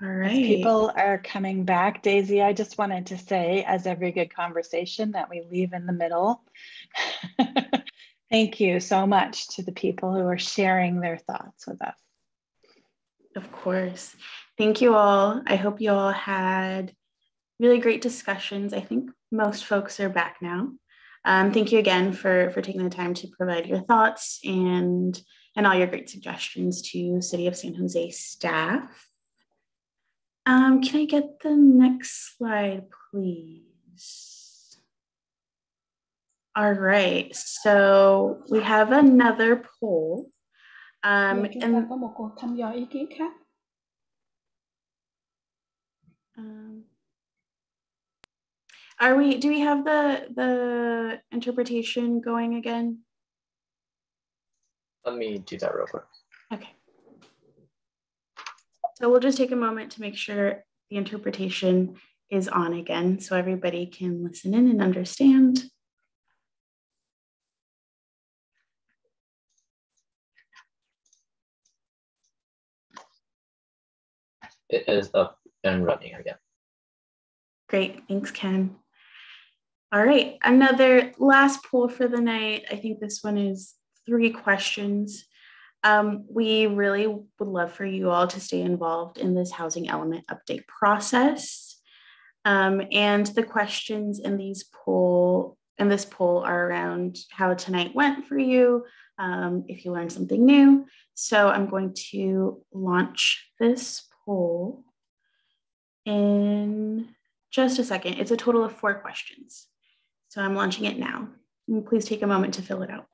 All right. As people are coming back, Daisy, I just wanted to say, as every good conversation, that we leave in the middle. Thank you so much to the people who are sharing their thoughts with us. Of course. Thank you all. I hope you all had really great discussions. I think most folks are back now. Thank you again for taking the time to provide your thoughts and all your great suggestions to City of San Jose staff. Can I get the next slide, please? All right, so we have another poll. And do we have the interpretation going again? Let me do that real quick. Okay. So we'll just take a moment to make sure the interpretation is on again so everybody can listen in and understand. It is up and running again. Great, thanks, Ken. All right, another last poll for the night. I think this one is 3 questions. We really would love for you all to stay involved in this housing element update process. And the questions in this poll are around how tonight went for you, if you learned something new. So I'm going to launch this poll in just a second. It's a total of 4 questions. So I'm launching it now. And please take a moment to fill it out.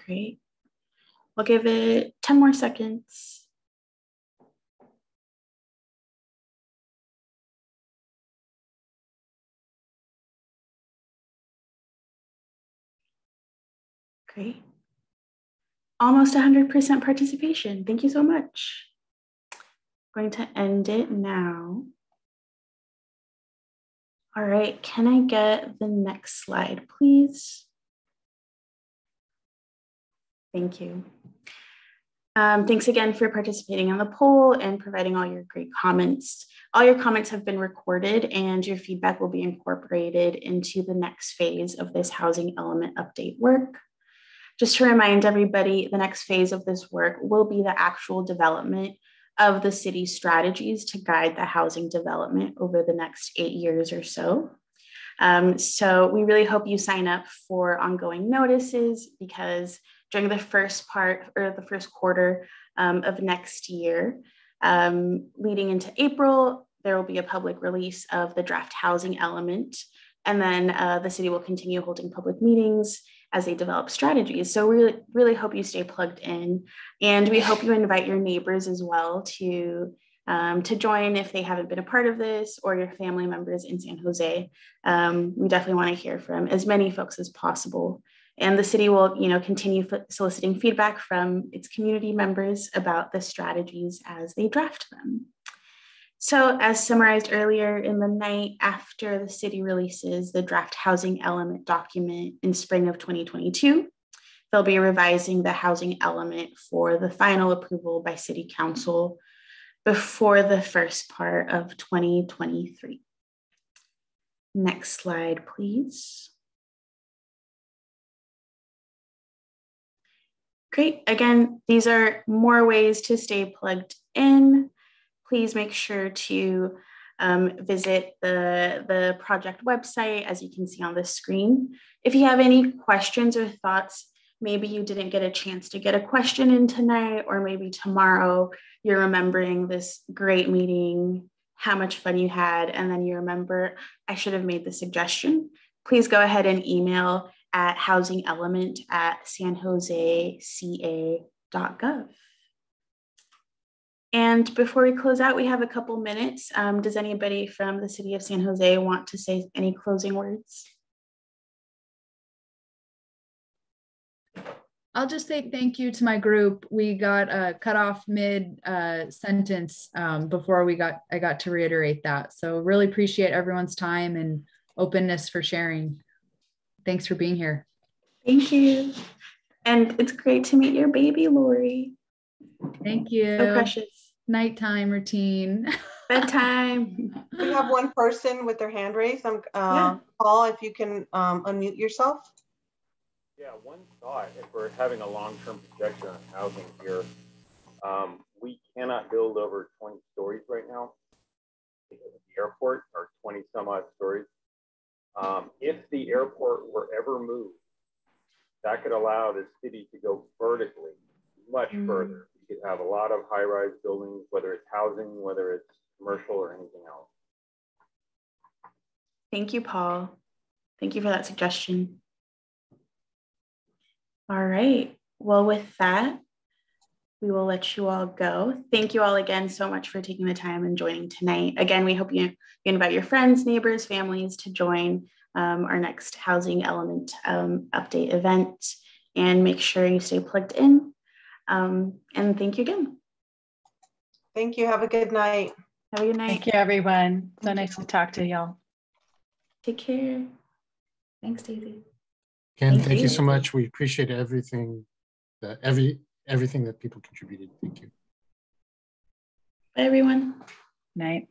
Great. We'll give it 10 more seconds. Great. Almost 100% participation. Thank you so much. I'm going to end it now. All right, can I get the next slide, please? Thank you. Thanks again for participating on the poll and providing all your great comments. All your comments have been recorded and your feedback will be incorporated into the next phase of this housing element update work. Just to remind everybody, the next phase of this work will be the actual development of the city's strategies to guide the housing development over the next 8 years or so. So we really hope you sign up for ongoing notices, because during the first part or the first quarter of next year, Leading into April, there will be a public release of the draft housing element. And then the city will continue holding public meetings as they develop strategies. So we really hope you stay plugged in. And we hope you invite your neighbors as well to join if they haven't been a part of this, or your family members in San Jose. We definitely want to hear from as many folks as possible. And the city will, continue soliciting feedback from its community members about the strategies as they draft them. So as summarized earlier, in the night after the city releases the draft housing element document in spring of 2022, they'll be revising the housing element for the final approval by City Council before the first part of 2023. Next slide, please. Great. Again, these are more ways to stay plugged in. Please make sure to visit the project website, as you can see on the screen. If you have any questions or thoughts, maybe you didn't get a chance to get a question in tonight, or maybe tomorrow you're remembering this great meeting, how much fun you had, and then you remember, I should have made the suggestion. Please go ahead and email at housingelement@sanjoseca.gov. And before we close out, we have a couple minutes. Does anybody from the city of San Jose want to say any closing words? I'll just say thank you to my group. We got cut off mid sentence before I got to reiterate that. So really appreciate everyone's time and openness for sharing. Thanks for being here. Thank you. And it's great to meet your baby, Lori. Thank you. So precious. Nighttime routine. Bedtime. We have one person with their hand raised. Paul, if you can unmute yourself. Yeah, one thought, if we're having a long-term projection on housing here, we cannot build over 20 stories right now because of the airport, or 20 some odd stories. If the airport were ever moved, that could allow the city to go vertically much further. You could have a lot of high-rise buildings, whether it's housing, whether it's commercial or anything else. Thank you, Paul. Thank you for that suggestion. All right. Well, with that, we will let you all go. Thank you all again so much for taking the time and joining tonight. Again, we hope you invite your friends, neighbors, families to join our next housing element update event, and make sure you stay plugged in. And thank you again. Thank you. Have a good night. Have a good night. Thank you, everyone. So nice to talk to y'all. Take care. Thanks, Daisy. Ken, thank you so much. We appreciate everything that people contributed. Thank you. Bye, everyone. Night.